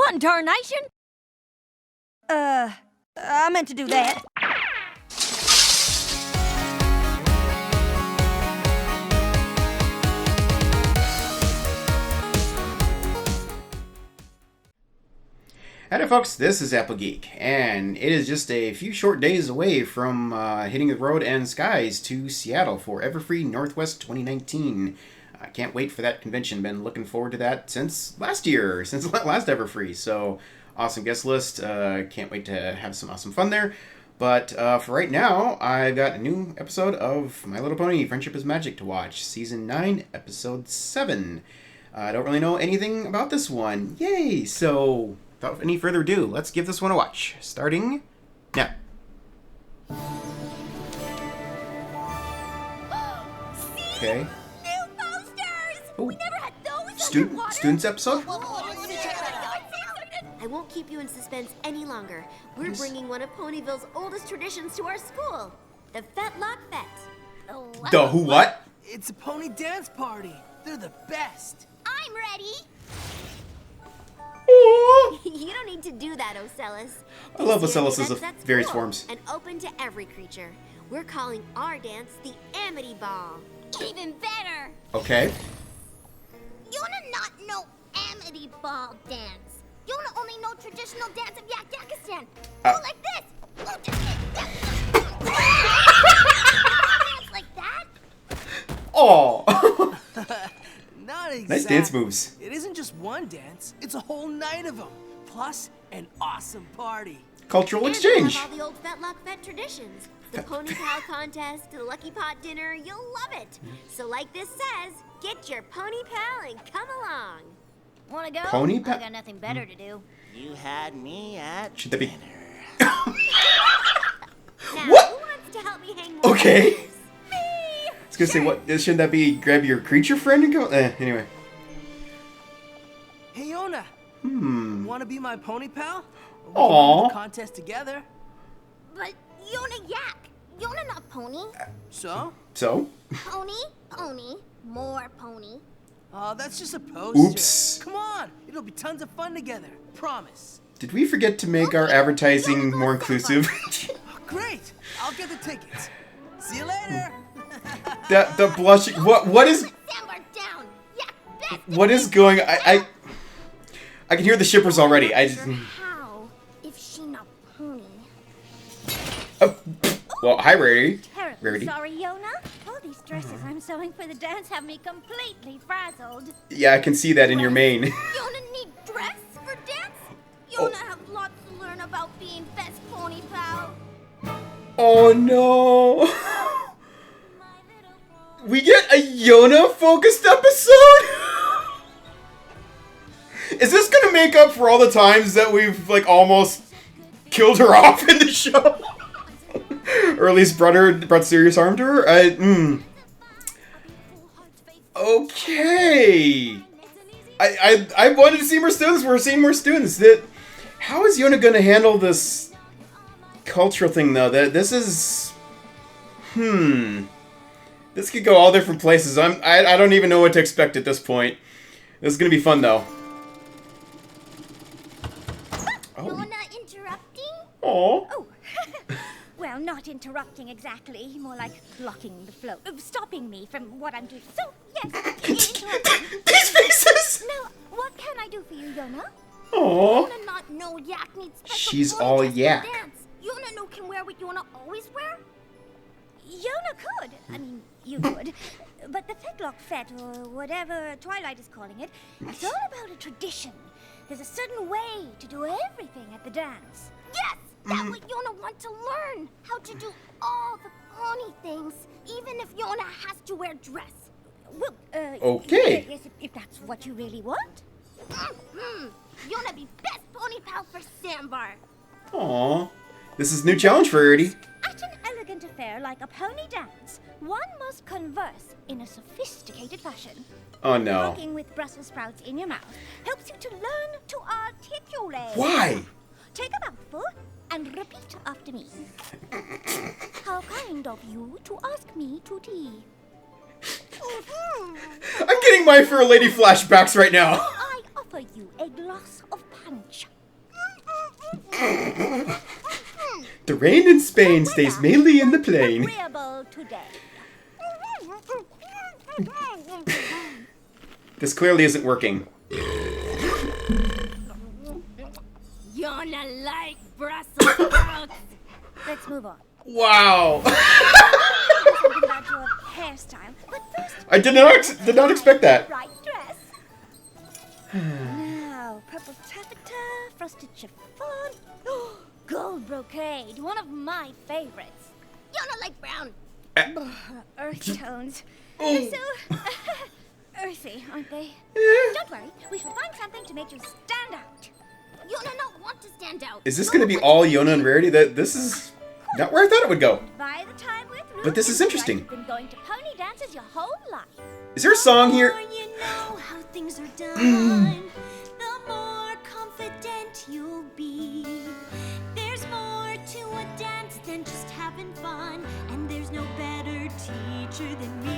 One tarnation? I meant to do that. Hi there folks, this is Apple Geek, and it is just a few short days away from hitting the road and skies to Seattle for Everfree Northwest 2019. I can't wait for that convention. Been looking forward to that since last year, since last Everfree. So, awesome guest list. Can't wait to have some awesome fun there. But for right now, I've got a new episode of My Little Pony, Friendship is Magic to watch. Season 9, Episode 7. I don't really know anything about this one. Yay! So, without any further ado, let's give this one a watch. Starting now. Okay. New posters! Oh. We never had those Students episode? I won't keep you in suspense any longer. We're bringing one of Ponyville's oldest traditions to our school. The Fetlock Fet. The who what? It's a pony dance party. They're the best. I'm ready. You don't need to do that, Ocellus. I love This year, the Ocellus' event's at various school forms. And open to every creature. We're calling our dance the Amity Ball. Even better. Okay. You wanna not know Amity Ball dance. You wanna only know traditional dance of Yakistan. Go like this. Go dance like that. Oh. Not exactly. Nice dance moves. It isn't just one dance. It's a whole night of them. Plus, an awesome party. Cultural And exchange. we'll have all the old Fetlock Fet traditions. The Pony Pal contest, the Lucky Pot dinner, you'll love it. So like this says, get your Pony Pal and come along. Wanna go? Pony pa- I got nothing better to do. You had me at Should that be? Now, What? who wants to help me hang more Okay. pictures? I was gonna say, what? Shouldn't that be grab your creature friend and go? Anyway. Hey, Yona. Wanna be my pony pal? We can Aw. run the contest together. But Yona Yak. Yona not pony. So? So? Pony, more pony. Oh, that's just a poster. Oops. Come on. It'll be tons of fun together. Promise. Did we forget to make our advertising more inclusive? Great. I'll get the tickets. See you later. the blushing. What is Sambar down. Yak best. what is going? I can hear the shippers already. I just. How if she not pony? Well, hi, Rarity. Terribly Rarity. sorry, Yona. All these dresses I'm sewing for the dance have me completely frazzled. Yeah, I can see that in your mane. Yona need dress for dance? Yona have lots to learn about being best pony pal. Oh no. We get a Yona focused episode? Is this gonna make up for all the times that we've like almost killed her off in the show? Or at least brought serious harm to her? Okay. I wanted to see more students. We're seeing more students. How is Yona gonna handle this cultural thing though? This is this could go all different places. I don't even know what to expect at this point. This is gonna be fun though. Yona interrupting? Oh. Oh, well, not interrupting exactly. More like blocking the flow. Stopping me from what I'm doing. So, yes, interrupting. These faces! Now, what can I do for you, Yona? Oh. Yona not know Yak needs special She's pony all dress for yak. dance. Yona know can wear what Yona always wear? Yona could. I mean, you could. But the Fetlock Fet, or whatever Twilight is calling it, it's all about a tradition. There's a certain way to do everything at the dance. Yes! That's what Yona want to learn. How to do all the pony things, even if Yona has to wear dress. Well, Okay. Yes, if that's what you really want. Yona be best pony pal for Sambar. Aw. This is a new challenge for Rarity. At an elegant affair like a pony dance, one must converse in a sophisticated fashion. Oh no. Walking with Brussels sprouts in your mouth helps you to learn to articulate. Why? Take a mouthful and repeat after me. How kind of you to ask me to tea. I'm getting My Fair Lady flashbacks right now. I offer you a glass of punch. The rain in Spain stays mainly in the plain. Agreeable today. This clearly isn't working. You're not like Brussels sprouts. Let's move on. Wow. Something about your hairstyle. But first, I did not expect that. right dress. Now, purple taffeta, frosted chiffon, gold brocade, one of my favorites. You're not like brown. Earth tones. Oh. They're so earthy, aren't they? Don't worry, we shall find something to make you stand out. Yona not want to stand out. Is this going to be all Yona and Rarity? This is not where I thought it would go. By the time we're through, But this is it's like interesting. You've been going to pony dances your whole life. Is there a song here? The more you know how things are done, the more confident you'll be. There's more to a dance than just having fun, and there's no better teacher than me.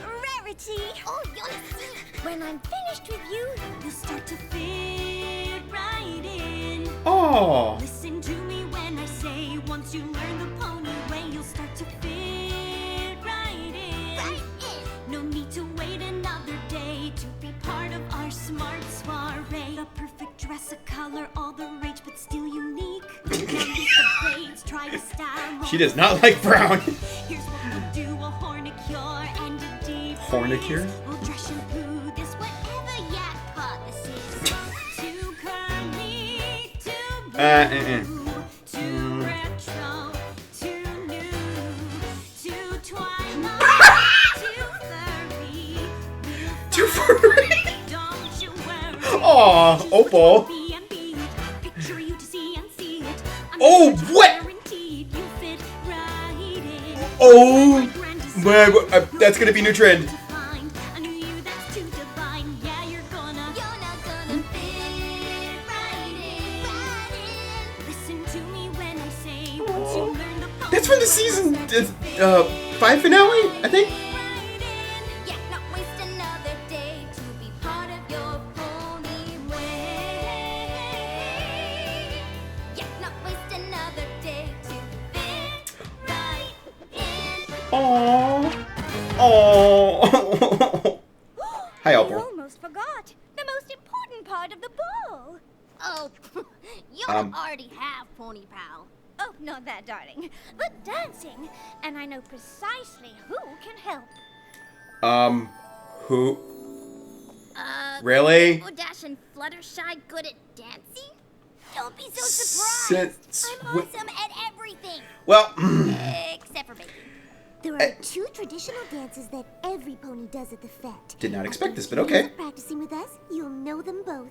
Rarity. Oh, Yona, see. When I'm finished with you, You'll start to fit right in. Oh. Listen to me when I say, once you learn the pony way, you'll start to fit right in. Right in. No need to wait another day to be part of our smart soiree. The perfect dress, a color, all the rage, but still unique. Now use the braids, try a style. She does not like brown. Here's what we'll do: a hornicure and a deep Hornicure? freeze. We'll dress shampoo this whatever yakpa this is. Too curly, too blue, too retro, too new, too twilight, too furry. Too furry. Don't you worry. Aw, Opal. B&B. Picture you to see and see it. I'm Oh, sure what? guaranteed you fit right in. Oh, man, that's going to be new trend. To find a new you that's too divine. Yeah, you're gonna fit right in. Listen to me when I say, once you learn the pony That's from the season 5 finale, I think. right in. Yeah, not waste another day to be part of your pony way. Yeah, not waste another day to fit right in. Aww. Aww. Hi, I Opal. almost forgot the most important part of the ball. Oh, you already have Pony Pal. Oh, not that, darling. But dancing, and I know precisely who can help. Who? Really? Dash and Fluttershy good at dancing? Don't be so surprised. Since I'm awesome at everything, well, except for baking. There are two traditional dances that every pony does at the fete. did not expect this, but If you okay. keep practicing with us, you'll know them both.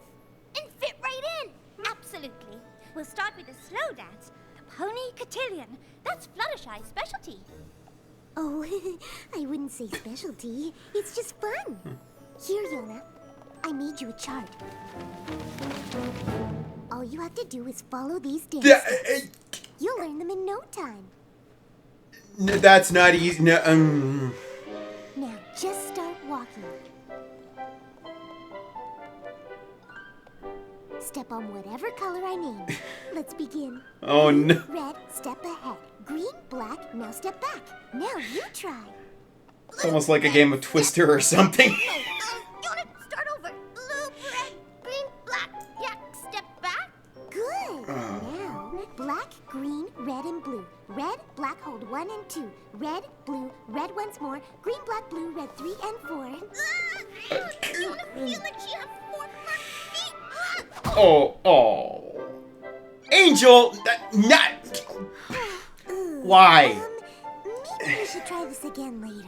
And fit right in. Absolutely. We'll start with a slow dance, the pony cotillion. That's Fluttershy's specialty. Oh, I wouldn't say specialty. It's just fun. Here, Yona. I made you a chart. All you have to do is follow these dances. Yeah, You'll learn them in no time. that's not easy. No, Now, just start walking. Step on whatever color I name. Let's begin. Oh no. Red, step ahead. Green, black, now step back. Now you try. It's almost like a game of Twister or something. Yona, start over. Blue, red, green, black, yak, step back. Good. Now, black, green, red, and blue. Red, black, hold 1 and 2. Red, blue, red once more. Green, black, blue, red 3 and 4. Yona, feel like she has 4 front feet. Oh. Angel, not. Why? Maybe we should try this again later.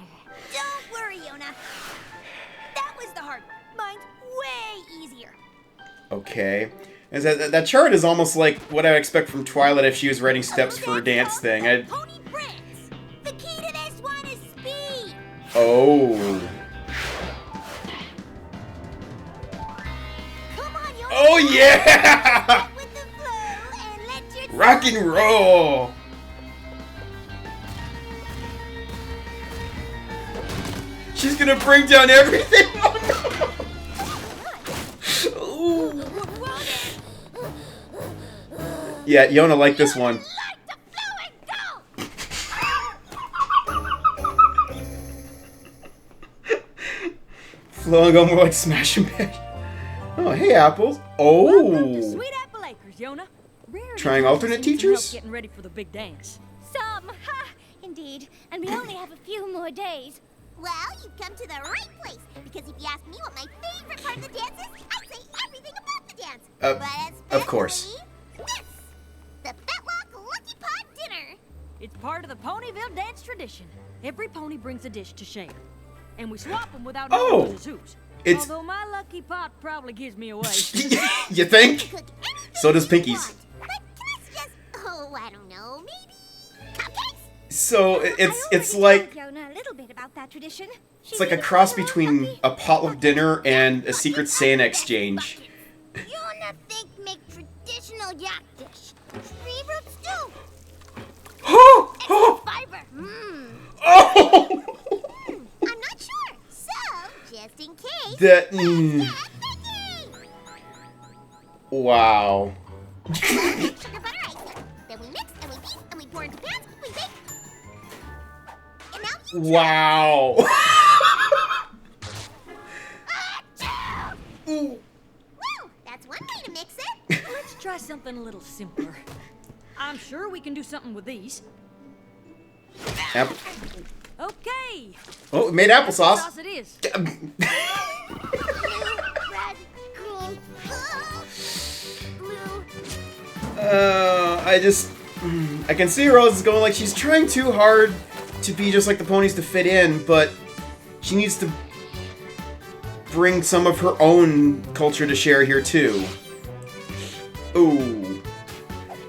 Don't worry, Yona. That was the hard one. Mine's way easier. Okay. Is that chart is almost like what I would expect from Twilight if she was writing steps for a dance thing. Pony Prince. The key to this one is speed. Oh. Come on, Yona. Oh yeah! With the flow and let your Rock and roll. She's gonna bring down everything. Ooh. Yeah, Yona liked this one. Like the flowing go! Flow and go more like Smash and Bash. Oh, hey, Apples. Welcome to Oh. Sweet Apple Acres, Yona. Rarity Trying alternate seems to help teachers? Getting ready for the big dance. Some, ha, indeed. And we only have a few more days. Well, you've come to the right place. Because if you ask me what my favorite part of the dance is, I'd say everything about the dance. But of course. especially this, the Fetlock Lucky Pot Dinner. It's part of the Ponyville dance tradition. Every pony brings a dish to share. And we swap them without Oh, knowing who's whose. it's- Although my lucky pot probably gives me away. You think? Cook anything So does you Pinky's. want. But can I suggest, oh, I don't know, maybe cupcakes? So I it's already like told Yona a little bit about that tradition. it's like a cross between a potluck dinner and a Secret Santa exchange. Yona think make traditional yak dish. Tree root stew. Oh! Fiber. Mmm. Oh! I'm not sure. So, just in case, That. thinking. Wow. Sugar butter ice. Then we mix and we beat and we pour into pans. We bake. And now you Wow. Well, that's one way to mix it. Let's try something a little simpler. I'm sure we can do something with these. Apple. Okay. Oh, it made applesauce. Sauce it is. Red, green, blue. I can see Rose is going like she's trying too hard to be just like the ponies to fit in, but she needs to bring some of her own culture to share here too. Ooh.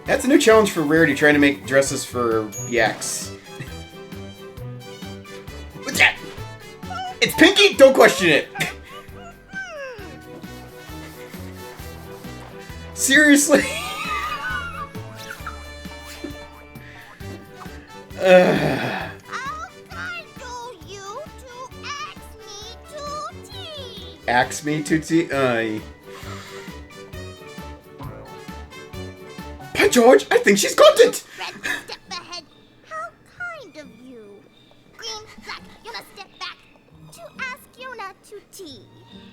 That's a new challenge for Rarity, trying to make dresses for yaks. What's that? It's Pinky? Don't question it. Seriously? How kind do you to ask me to tea? Axe me, Tootsie. By George, I think she's got it! Red, step ahead. How kind of you. Green, black, Yona step back. To ask Yona to tea.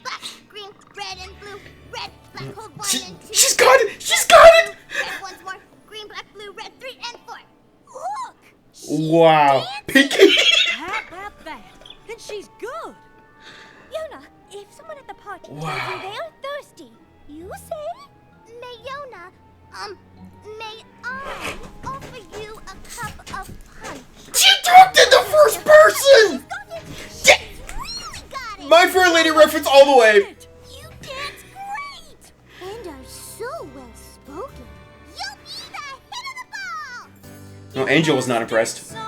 Black, green, red, and blue. Red, black, hold one and two. She's got it! She's got it! Red once more. Green, black, blue, red, 3 and 4. Look! Wow. Pinky! How about that? And she's good. Yona, if someone at the party tells Wow. you they're thirsty, you say, May Yona, may I offer you a cup of punch? She talked in the first person! Yeah. Really got it! My Fair Lady reference all the way. You dance great! And are so well spoken. You'll be the hit of the ball! No, Angel was not impressed. So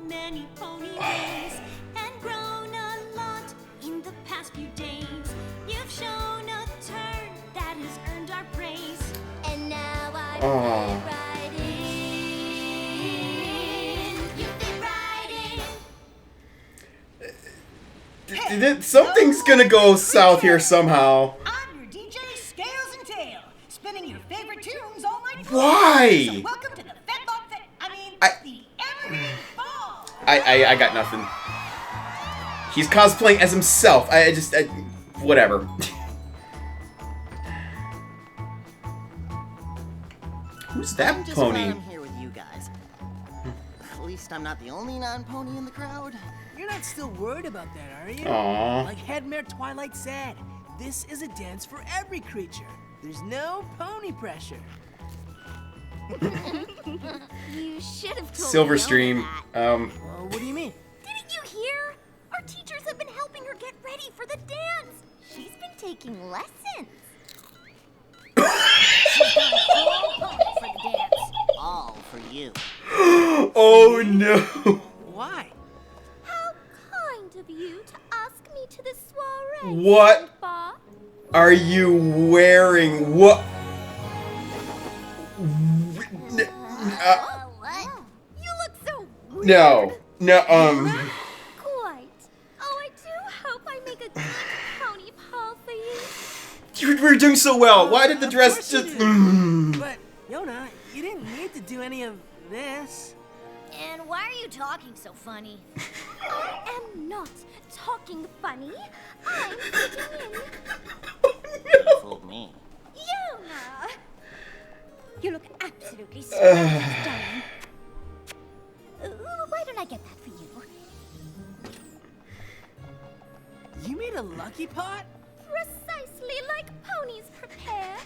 many pony days and grown a lot in the past few days. You've shown a turn that has earned our praise. And now I Aw. fit right in. You fit right in. Something's gonna go south here somehow. I'm your DJ Scales and Tail, spinning your favorite tunes all night. Why? So welcome to the Fetlock the MLP Ball. I got nothing. He's cosplaying as himself. Whatever. Who's that I'm just pony? glad I'm here with you guys. At least I'm not the only non-pony in the crowd. You're not still worried about that, are you? Aww. Like Headmare Twilight said, this is a dance for every creature. There's no pony pressure. You should have told Silverstream. Yona that. Well, what do you mean? Didn't you hear? Our teachers have been helping her get ready for the dance. She's been taking lessons. She's gone full pony for the dance. All for you. Oh no. Why? How kind of you to ask me to the soiree. What Grandpa. are you wearing? What? What? You look so weird. No. No. Quite. Oh, I do hope I make a good pony paw for you. You were doing so well. Why did the dress just? But, Yona, you didn't didn't need to do any of this. And why are you talking so funny? I am not talking funny. I'm fitting in. You fooled me. Yona! You look absolutely splendid, darling. Why don't I get that for you? You made a lucky pot? Precisely like ponies prepare.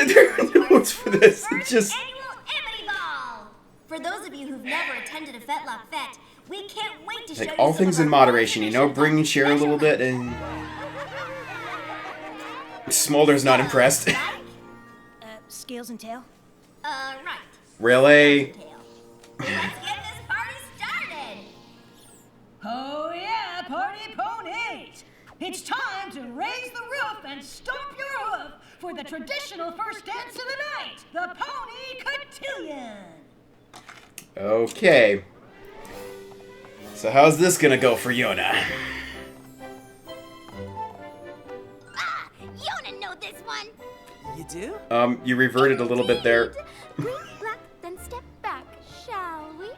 There are no notes for this. It's just. Annual Emily Ball! For those of you who've never attended a Fetlock Fete, we can't wait to show you Like, all some things of in our moderation, you know? Bring and share a little bit, and. Smolder's not impressed. Scales and tail? Right. Really? Let's get this party started! Oh yeah, party ponies! It's time to raise the roof and stomp your hoof for the traditional first dance of the night, the Pony Cotillion! Okay. So how's this gonna go for Yona? Ah, Yona know this one. You do? You reverted a little bit there. Green, black, then step back, shall we?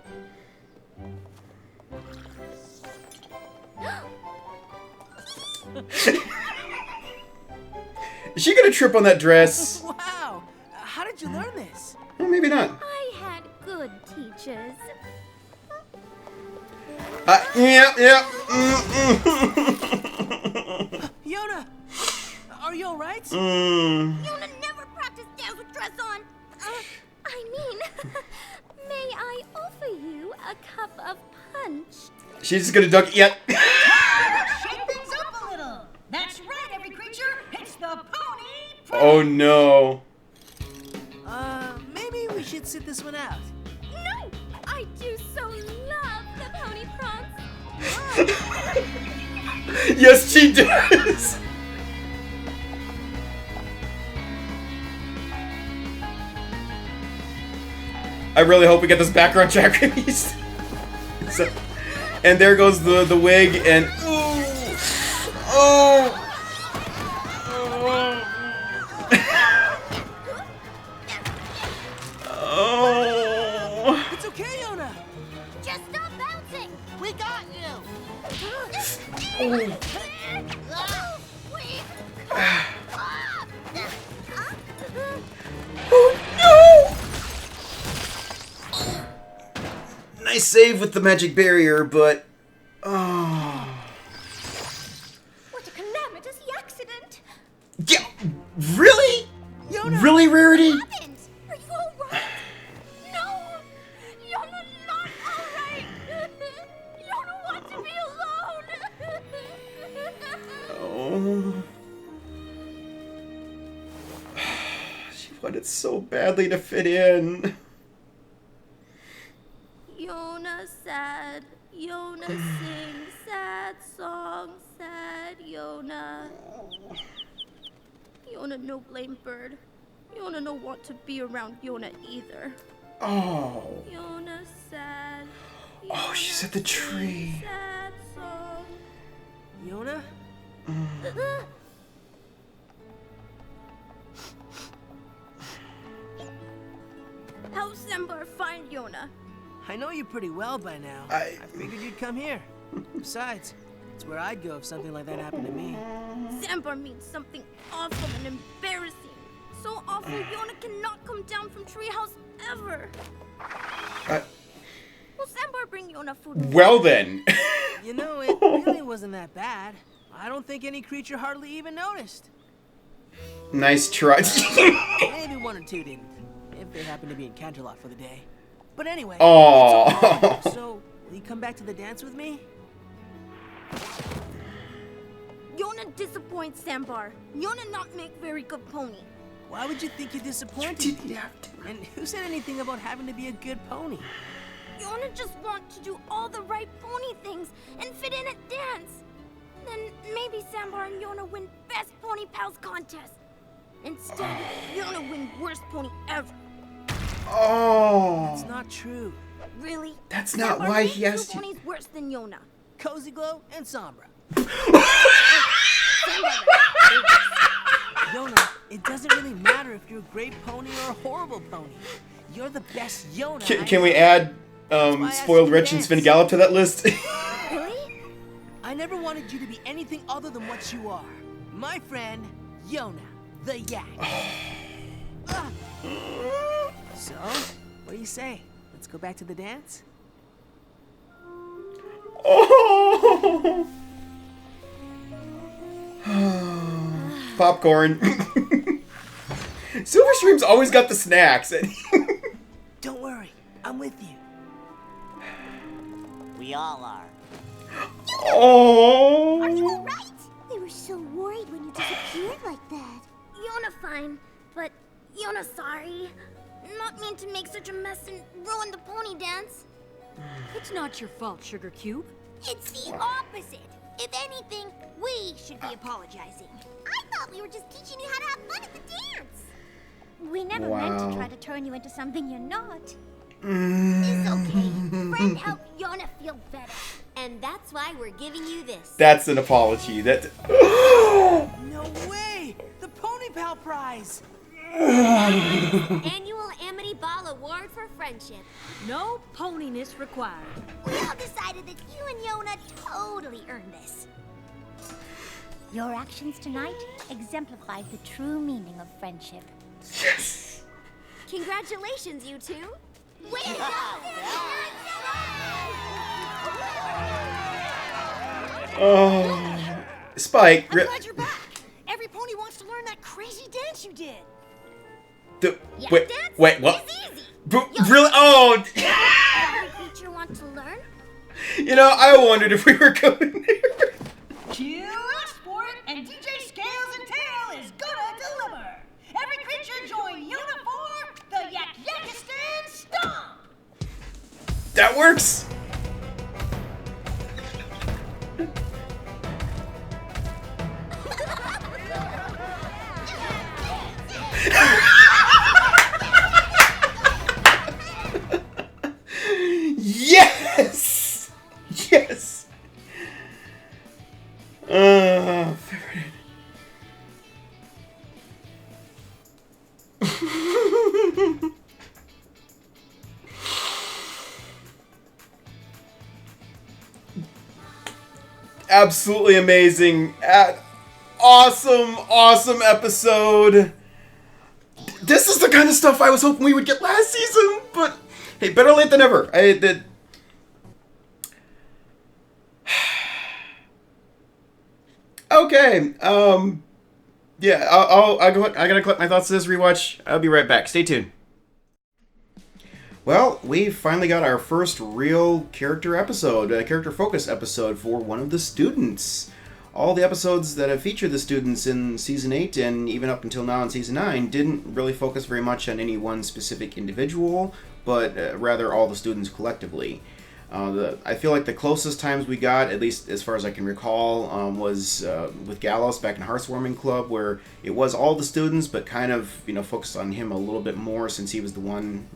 Is she gonna trip on that dress? Wow! How did you learn this? Well, maybe not. I had good teachers. Yeah. Yona! Are you alright? Yona never practiced dance with dress on. I mean, may I offer you a cup of punch? She's just gonna duck. Yep. Shake things up a little! That's right, every creature! It's the Pony Oh no. Maybe we should sit this one out. No! I do so love the pony prance. Yes, she does. I really hope we get this background track released. So, and there goes the wig and oh. It's okay, Yona! Just stop bouncing. We got you! Nice save with the magic barrier, but oh. What a calamitous accident! Yeah, really? Yona! Really, Rarity? Are you all right? No! Yona not all right! Yona wants to be alone! Oh. She wanted so badly to fit in. Yona sad. Yona sing sad song. Sad Yona. Yona no blame bird. Yona no want to be around Yona either. Oh. Yona sad. Oh, she's at the tree. Sad song. Yona? How's Zembar find Yona? I know you pretty well by now. I figured you'd come here. Besides, it's where I'd go if something like that happened to me. Zambar means something awful and embarrassing. So awful, Yona cannot come down from treehouse ever. Will Zambar bring Yona food? Well then. You know, it really wasn't that bad. I don't think any creature hardly even noticed. Nice try. Maybe one or two didn't, if they happened to be in Canterlot for the day. But anyway, Oh. it's all so will you come back to the dance with me? Yona disappoints Zambar. Yona not make very good pony. Why would you think you disappointed me? And who said anything about having to be a good pony? Yona just want to do all the right pony things and fit in at dance. Then maybe Zambar and Yona win Best Pony Pals contest. Instead, Yona win Worst Pony ever. Oh. It's not true. Really? That's not Zambar why made he asked two you. ponies worse than Yona. Cozy Glow and Sombra. Zambar Yona, it doesn't really matter if you're a great pony or a horrible pony. You're the best Yona. Can we add Spoiled Wretch and Spin Gallop to that list? Really? I never wanted you to be anything other than what you are. My friend, Yona, the yak. So, what do you say? Let's go back to the dance? Oh! Popcorn. Silverstream's always got the snacks. Don't worry, I'm with you. We all are. Oh! Are you alright? We were so worried when you disappeared like that. Yona fine, but Yona sorry. Not mean to make such a mess and ruin the pony dance. It's not your fault, Sugar Cube. It's the opposite. If anything, we should be apologizing. I thought we were just teaching you how to have fun at the dance. We never meant to try to turn you into something you're not. It's okay. Friend helped Yona feel better. And that's why we're giving you this. That's an apology. That. No way! The Pony Pal Prize! Annual Amity Ball Award for Friendship. No poniness required. We all decided that you and Yona totally earned this. Your actions tonight exemplify the true meaning of friendship. Yes! Congratulations, you two. Way to go! Oh. Spike. I'm glad you're back. Every pony wants to learn that crazy dance you did. Wait, dance what? is easy. Really? Oh! Every creature wants to learn. You know, I wondered if we were going there. Cue Sport and DJ Scales and Tail is gonna deliver. Every creature join Yona for the Yak Yakistan Stomp. That works. Yes! Yes! Favorite. Absolutely amazing. Awesome episode. This is the kind of stuff I was hoping we would get last season, but hey, better late than never. Okay. Yeah. I gotta collect my thoughts to this rewatch. I'll be right back. Stay tuned. Well, we finally got our first real character episode, a character focus episode for one of the students. All the episodes that have featured the students in Season 8 and even up until now in Season 9 didn't really focus very much on any one specific individual, but rather all the students collectively. I feel like the closest times we got, at least as far as I can recall, was with Gallows back in Hearthwarming Club, where it was all the students, but kind of, focused on him a little bit more since he was the one,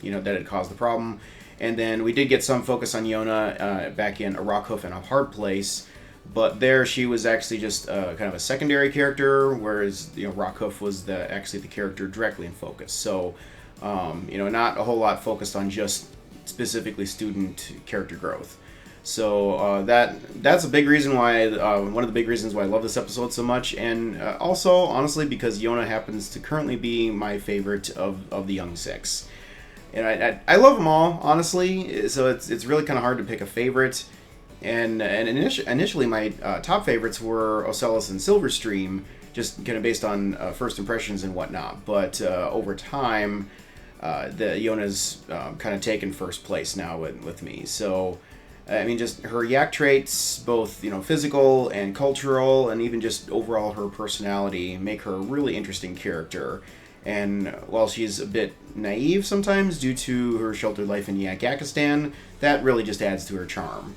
that had caused the problem. And then we did get some focus on Yona back in A Rockhoof and A Hard Place, but there she was actually just kind of a secondary character, whereas Rockhoof was actually the character directly in focus. So, not a whole lot focused on just specifically student character growth. So that's a big reason why, one of the big reasons why I love this episode so much, and also, honestly, because Yona happens to currently be my favorite of the Young Six. And I love them all, honestly, so it's really kind of hard to pick a favorite. And initially my top favorites were Ocellus and Silverstream, just kind of based on first impressions and whatnot. But over time, the Yona's kind of taken first place now with me. So, I mean, just her yak traits, both physical and cultural, and even just overall her personality, make her a really interesting character. And while she's a bit naive sometimes due to her sheltered life in Yakistan, that really just adds to her charm.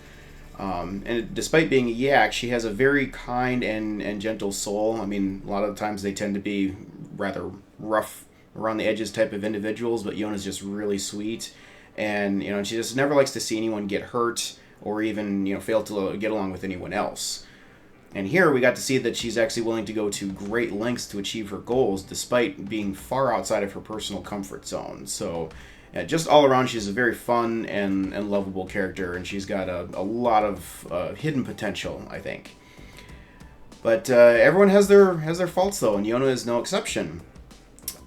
And despite being a yak, she has a very kind and gentle soul. I mean, a lot of the times they tend to be rather rough around the edges type of individuals, but Yona's just really sweet. And, she just never likes to see anyone get hurt or even, fail to get along with anyone else. And here we got to see that she's actually willing to go to great lengths to achieve her goals, despite being far outside of her personal comfort zone. So, just all around, she's a very fun and lovable character, and she's got a lot of hidden potential, I think. But everyone has their faults, though, and Yona is no exception.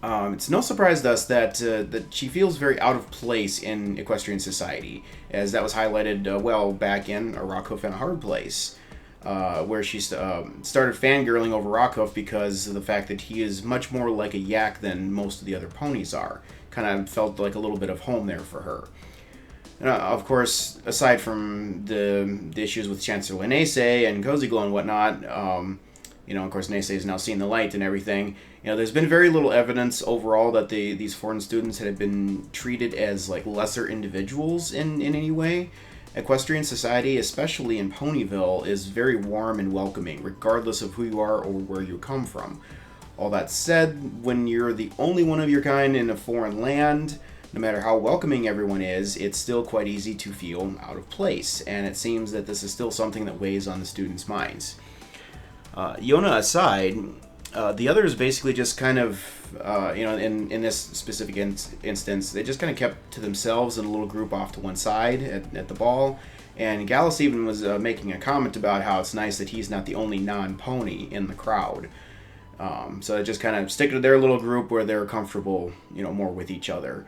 It's no surprise to us that she feels very out of place in equestrian society, as that was highlighted well back in A Rock Hoof and a Hard Place, where she started fangirling over Rockhoof because of the fact that he is much more like a yak than most of the other ponies are. Kind of felt like a little bit of home there for her. Of course, aside from the issues with Chancellor Nese and Cozy Glow and whatnot, of course, Nese has now seen the light and everything. There's been very little evidence overall that these foreign students had been treated as like lesser individuals in any way. Equestrian society, especially in Ponyville, is very warm and welcoming, regardless of who you are or where you come from. All that said, when you're the only one of your kind in a foreign land, no matter how welcoming everyone is, it's still quite easy to feel out of place, and it seems that this is still something that weighs on the students' minds. Yona aside, the others basically just kind of, in this specific instance, they just kind of kept to themselves in a little group off to one side at the ball, and Gallus even was making a comment about how it's nice that he's not the only non-pony in the crowd. So they just kind of stick to their little group where they're comfortable, more with each other.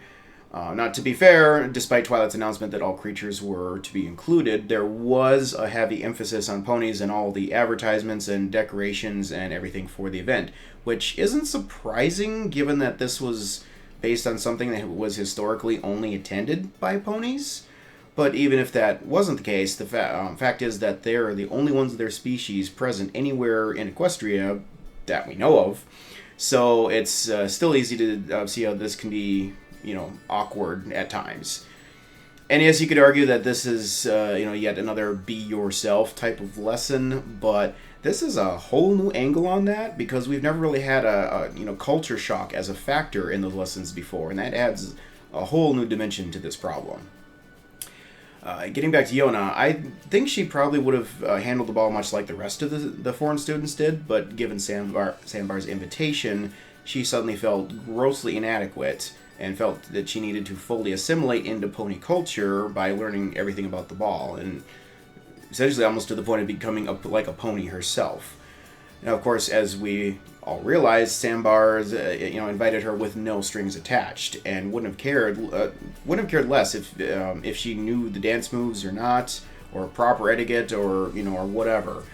Not to be fair, despite Twilight's announcement that all creatures were to be included, there was a heavy emphasis on ponies in all the advertisements and decorations and everything for the event, which isn't surprising given that this was based on something that was historically only attended by ponies. But even if that wasn't the case, the fact is that they're the only ones of their species present anywhere in Equestria that we know of. So it's still easy to see how this can be awkward at times. And yes, you could argue that this is, yet another be yourself type of lesson, but this is a whole new angle on that because we've never really had a culture shock as a factor in those lessons before, and that adds a whole new dimension to this problem. Getting back to Yona, I think she probably would have handled the ball much like the rest of the foreign students did, but given Sandbar's invitation, she suddenly felt grossly inadequate and felt that she needed to fully assimilate into pony culture by learning everything about the ball, and essentially almost to the point of becoming like a pony herself. Now, of course, as we all realize, Sandbar invited her with no strings attached, and wouldn't have cared less if she knew the dance moves or not, or proper etiquette, or whatever.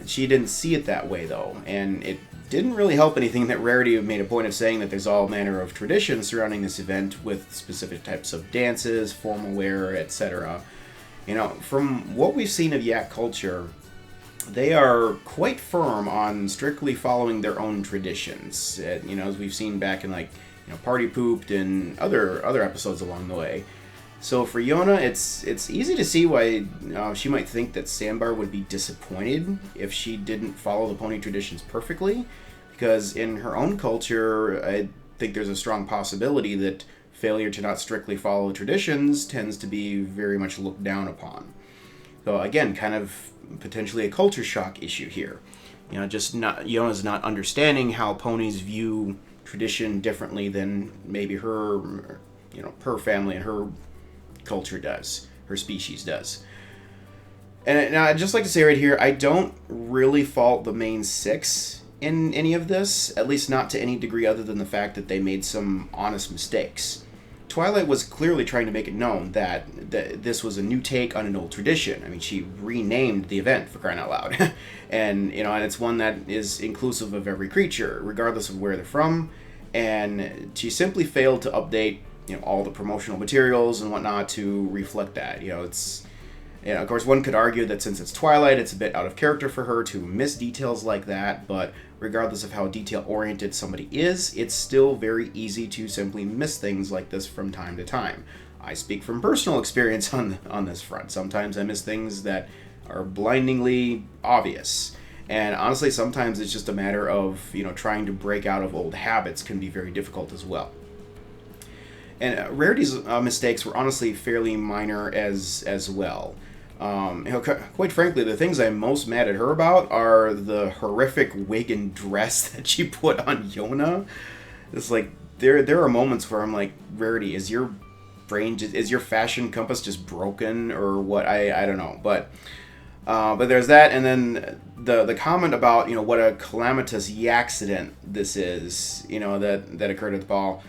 She didn't see it that way though, and it didn't really help anything that Rarity made a point of saying that there's all manner of traditions surrounding this event with specific types of dances, formal wear, etc. From what we've seen of yak culture, they are quite firm on strictly following their own traditions. As we've seen back in Party Pooped and other episodes along the way. So for Yona, it's easy to see why she might think that Sandbar would be disappointed if she didn't follow the pony traditions perfectly, because in her own culture, I think there's a strong possibility that failure to not strictly follow traditions tends to be very much looked down upon. So again, kind of potentially a culture shock issue here. Yona's not understanding how ponies view tradition differently than maybe her family and her culture does, her species does. And now I'd just like to say right here, I don't really fault the main six in any of this, at least not to any degree other than the fact that they made some honest mistakes. Twilight was clearly trying to make it known that this was a new take on an old tradition. I mean, she renamed the event, for crying out loud. and it's one that is inclusive of every creature, regardless of where they're from. And she simply failed to update all the promotional materials and whatnot to reflect that. Of course, one could argue that since it's Twilight, it's a bit out of character for her to miss details like that, but regardless of how detail-oriented somebody is, it's still very easy to simply miss things like this from time to time. I speak from personal experience on this front. Sometimes I miss things that are blindingly obvious. And honestly, sometimes it's just a matter of, trying to break out of old habits can be very difficult as well. And Rarity's mistakes were honestly fairly minor as well. Quite frankly, the things I'm most mad at her about are the horrific wig and dress that she put on Yona. It's like there are moments where I'm like, Rarity, is your fashion compass just broken or what? I don't know, but there's that, and then the comment about what a calamitous accident this is, that occurred at the ball.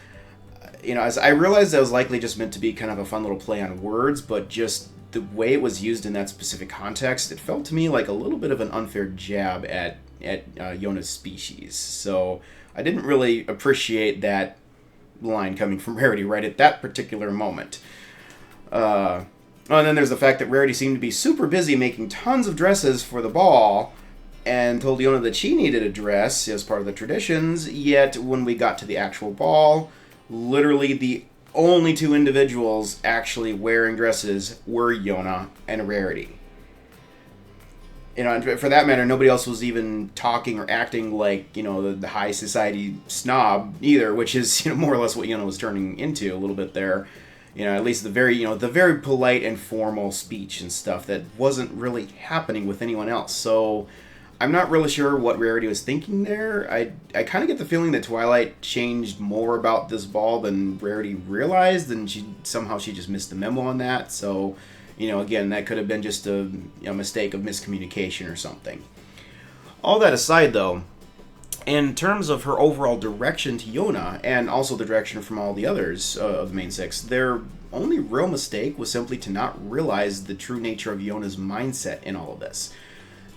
As I realized that was likely just meant to be kind of a fun little play on words, but just the way it was used in that specific context, it felt to me like a little bit of an unfair jab at Yona's species. So I didn't really appreciate that line coming from Rarity right at that particular moment. And then there's the fact that Rarity seemed to be super busy making tons of dresses for the ball and told Yona that she needed a dress as part of the traditions, yet when we got to the actual ball, literally the only two individuals actually wearing dresses were Yona and Rarity. And for that matter, nobody else was even talking or acting like, the high society snob either, which is, more or less what Yona was turning into a little bit there. At least the very polite and formal speech and stuff that wasn't really happening with anyone else. So I'm not really sure what Rarity was thinking there. I kind of get the feeling that Twilight changed more about this ball than Rarity realized, and she just missed the memo on that. So, again, that could have been just a mistake of miscommunication or something. All that aside, though, in terms of her overall direction to Yona, and also the direction from all the others of the main six, their only real mistake was simply to not realize the true nature of Yona's mindset in all of this.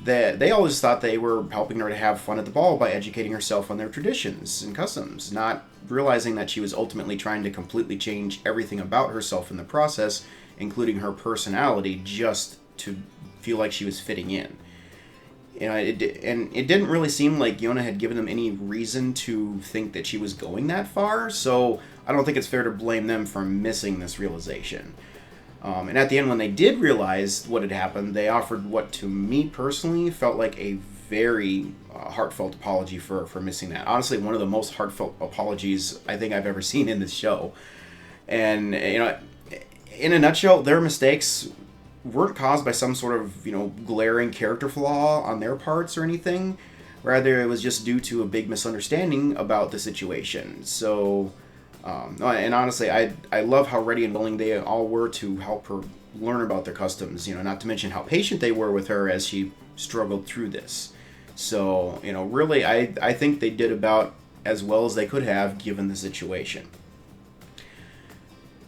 They always thought they were helping her to have fun at the ball by educating herself on their traditions and customs, not realizing that she was ultimately trying to completely change everything about herself in the process, including her personality, just to feel like she was fitting in. It didn't really seem like Yona had given them any reason to think that she was going that far, so I don't think it's fair to blame them for missing this realization. And at the end, when they did realize what had happened, they offered what, to me personally, felt like a very heartfelt apology for missing that. Honestly, one of the most heartfelt apologies I think I've ever seen in this show. And, in a nutshell, their mistakes weren't caused by some sort of, glaring character flaw on their parts or anything. Rather, it was just due to a big misunderstanding about the situation. So, and honestly, I love how ready and willing they all were to help her learn about their customs, not to mention how patient they were with her as she struggled through this. So, really, I think they did about as well as they could have given the situation.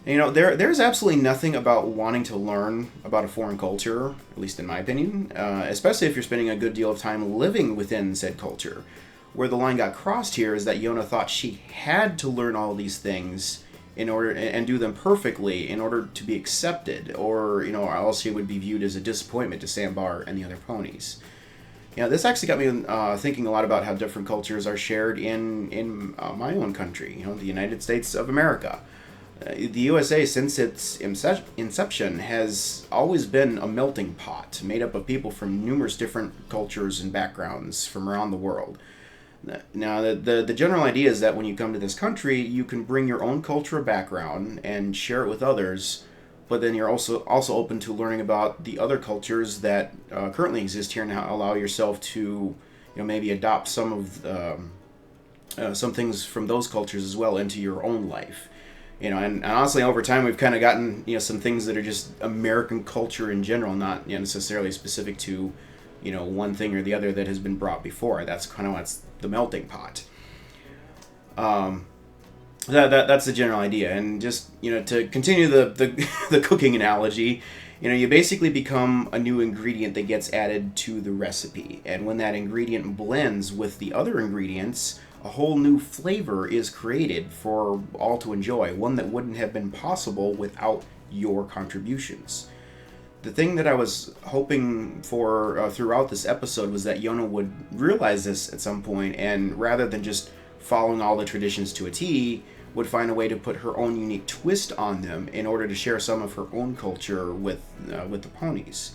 There's absolutely nothing about wanting to learn about a foreign culture, at least in my opinion, especially if you're spending a good deal of time living within said culture. Where the line got crossed here is that Yona thought she had to learn all these things in order and do them perfectly in order to be accepted, or else she would be viewed as a disappointment to Sambar and the other ponies. This actually got me thinking a lot about how different cultures are shared in my own country, the United States of America. The USA, since its inception, has always been a melting pot made up of people from numerous different cultures and backgrounds from around the world. Now, the general idea is that when you come to this country, you can bring your own culture or background and share it with others, but then you're also open to learning about the other cultures that currently exist here and allow yourself to, maybe adopt some of some things from those cultures as well into your own life. And honestly, over time, we've kind of gotten, some things that are just American culture in general, not necessarily specific to, one thing or the other that has been brought before. That's kind of what's the melting pot. That's the general idea. And just, to continue the cooking analogy, you basically become a new ingredient that gets added to the recipe. And when that ingredient blends with the other ingredients, a whole new flavor is created for all to enjoy, one that wouldn't have been possible without your contributions. The thing that I was hoping for throughout this episode was that Yona would realize this at some point, and rather than just following all the traditions to a T, would find a way to put her own unique twist on them in order to share some of her own culture with the ponies.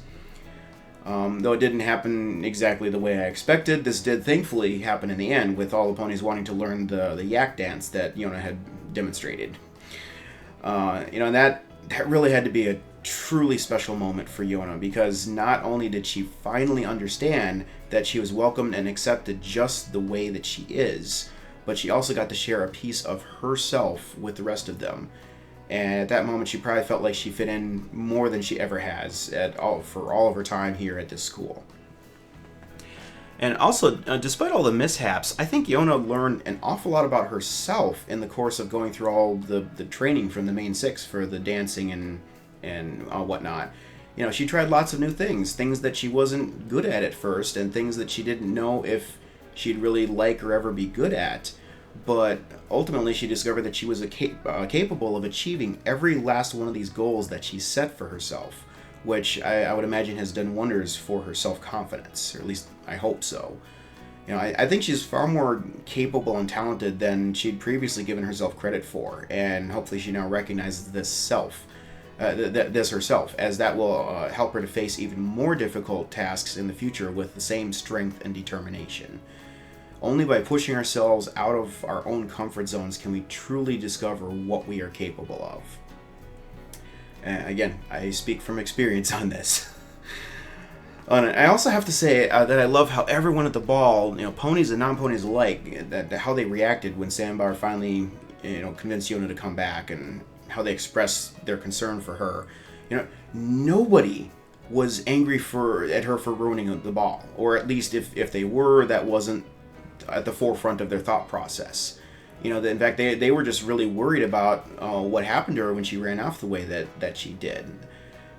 Though it didn't happen exactly the way I expected, this did thankfully happen in the end, with all the ponies wanting to learn the yak dance that Yona had demonstrated. And that really had to be a truly special moment for Yona, because not only did she finally understand that she was welcomed and accepted just the way that she is, but she also got to share a piece of herself with the rest of them. And at that moment, she probably felt like she fit in more than she ever has for all of her time here at this school. And also, despite all the mishaps, I think Yona learned an awful lot about herself in the course of going through all the training from the main six for the dancing and whatnot. You know, she tried lots of new things that she wasn't good at first, and things that she didn't know if she'd really like or ever be good at. But ultimately, she discovered that she was capable of achieving every last one of these goals that she set for herself, which I would imagine has done wonders for her self-confidence, or at least I hope so. You know, I think she's far more capable and talented than she'd previously given herself credit for, and hopefully she now recognizes this herself, as that will help her to face even more difficult tasks in the future with the same strength and determination. Only by pushing ourselves out of our own comfort zones can we truly discover what we are capable of. Again, I speak from experience on this. And I also have to say that I love how everyone at the ball, you know, ponies and non-ponies alike, how they reacted when Sandbar finally, you know, convinced Yona to come back, and how they expressed their concern for her. You know, nobody was angry at her for ruining the ball, or at least if they were, that wasn't at the forefront of their thought process. You know, in fact, they were just really worried about what happened to her when she ran off the way that she did.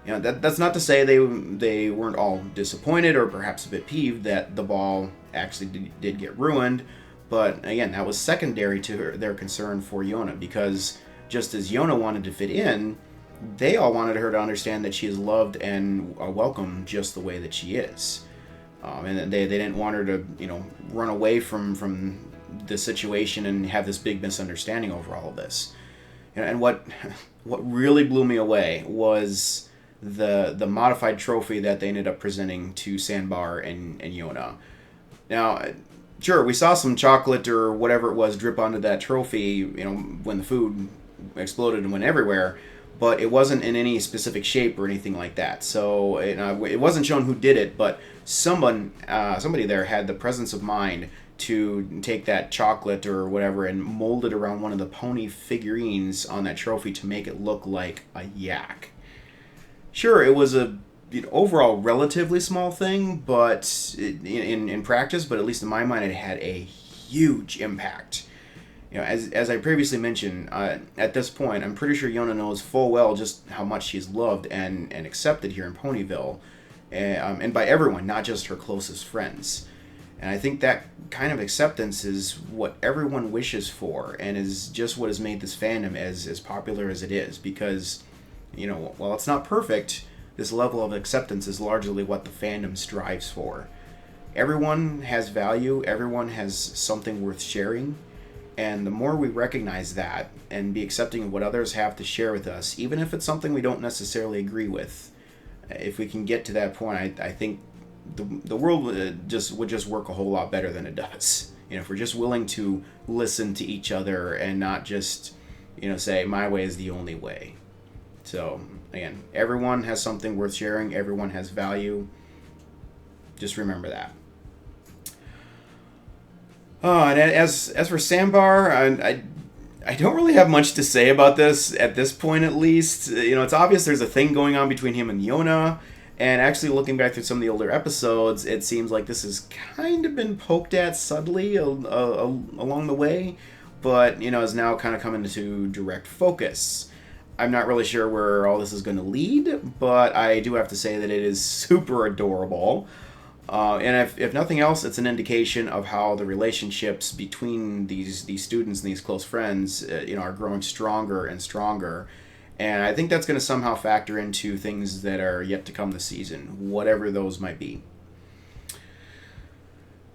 You know, that's not to say they weren't all disappointed or perhaps a bit peeved that the ball actually did get ruined, but again, that was secondary to their concern for Yona, because just as Yona wanted to fit in, they all wanted her to understand that she is loved and welcome just the way that she is. And they didn't want her to, you know, run away from the situation and have this big misunderstanding over all of this. You know, and what really blew me away was the modified trophy that they ended up presenting to Sandbar and Yona. Now, sure, we saw some chocolate or whatever it was drip onto that trophy, you know, when the food exploded and went everywhere, but it wasn't in any specific shape or anything like that. So it wasn't shown who did it, but somebody there had the presence of mind to take that chocolate or whatever and mold it around one of the pony figurines on that trophy to make it look like a yak. Sure, it was a overall relatively small thing, but in practice, but at least in my mind, it had a huge impact. You know, as I previously mentioned, at this point, I'm pretty sure Yona knows full well just how much she's loved and accepted here in Ponyville, and by everyone, not just her closest friends. And I think that kind of acceptance is what everyone wishes for, and is just what has made this fandom as popular as it is. Because, you know, while it's not perfect, this level of acceptance is largely what the fandom strives for. Everyone has value, everyone has something worth sharing, and the more we recognize that and be accepting of what others have to share with us, even if it's something we don't necessarily agree with, if we can get to that point, I think the world would just work a whole lot better than it does. You know, if we're just willing to listen to each other and not just, you know, say my way is the only way. So again, everyone has something worth sharing. Everyone has value. Just remember that. And as for Sandbar, I don't really have much to say about this at this point, at least. You know, it's obvious there's a thing going on between him and Yona. And actually, looking back through some of the older episodes, it seems like this has kind of been poked at subtly along the way, but, you know, is now kind of coming into direct focus. I'm not really sure where all this is going to lead, but I do have to say that it is super adorable. And if nothing else, it's an indication of how the relationships between these students and these close friends, you know, are growing stronger and stronger. And I think that's going to somehow factor into things that are yet to come this season, whatever those might be.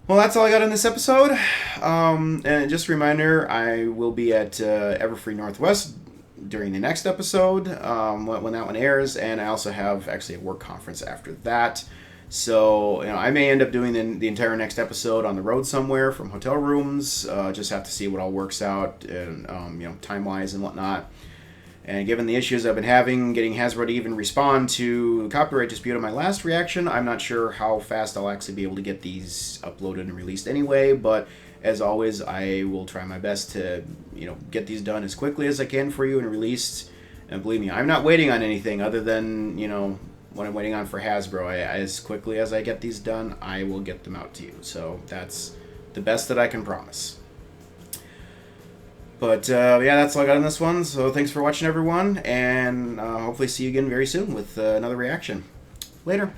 Well, that's all I got in this episode. And just a reminder, I will be at Everfree Northwest during the next episode when that one airs. And I also have actually a work conference after that. So, you know, I may end up doing the entire next episode on the road somewhere from hotel rooms. Just have to see what all works out, and you know, time-wise and whatnot. And given the issues I've been having getting Hasbro to even respond to copyright dispute on my last reaction, I'm not sure how fast I'll actually be able to get these uploaded and released anyway, but as always, I will try my best to, get these done as quickly as I can for you and released. And believe me, I'm not waiting on anything other than, what I'm waiting on for Hasbro. As quickly as I get these done, I will get them out to you. So that's the best that I can promise. But, yeah, that's all I got on this one. So thanks for watching, everyone. And hopefully see you again very soon with another reaction. Later.